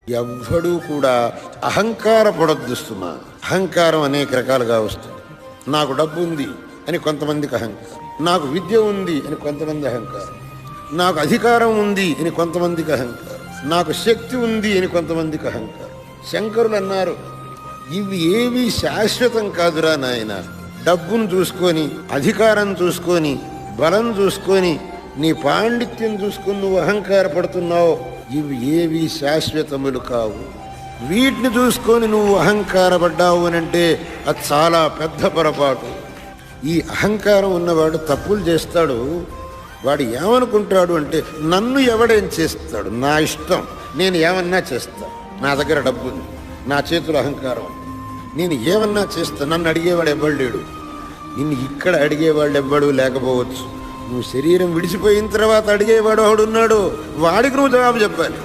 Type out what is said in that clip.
ఎవ్వడూ కూడా అహంకారపడొద్దు సుమా. అహంకారం అనేక రకాలుగా వస్తుంది. నాకు డబ్బు ఉంది అని కొంతమందికి అహంకారం, నాకు విద్య ఉంది అని కొంతమంది అహంకారం, నాకు అధికారం ఉంది అని కొంతమందికి అహంకారం, నాకు శక్తి ఉంది అని కొంతమందికి అహంకారం. శంకరులు అన్నారు, ఇవి ఏవి శాశ్వతం కాదురా నాయన. డబ్బును చూసుకొని, అధికారం చూసుకొని, బలం చూసుకొని, నీ పాండిత్యం చూసుకొని నువ్వు అహంకారపడుతున్నావు. ఇవి ఏవి శాశ్వతములు కావు. వీటిని చూసుకొని నువ్వు అహంకారపడ్డావు అని అంటే అది చాలా పెద్ద పొరపాటు. ఈ అహంకారం ఉన్నవాడు తప్పులు చేస్తాడు. వాడు ఏమనుకుంటాడు అంటే, నన్ను ఎవడేం చేస్తాడు, నా ఇష్టం, నేను ఏమన్నా చేస్తా, నా దగ్గర డబ్బు ఉంది, నా చేతులు అహంకారం, నేను ఏమన్నా చేస్తా, నన్ను అడిగేవాడు ఎవ్వడు లేడు. నిన్ను ఇక్కడ అడిగేవాళ్ళు ఎవ్వడు లేకపోవచ్చు. నువ్వు శరీరం విడిచిపోయిన తర్వాత అడిగేవాడు ఒకడున్నాడు, వాడికి నువ్వు జవాబు చెప్పాలి.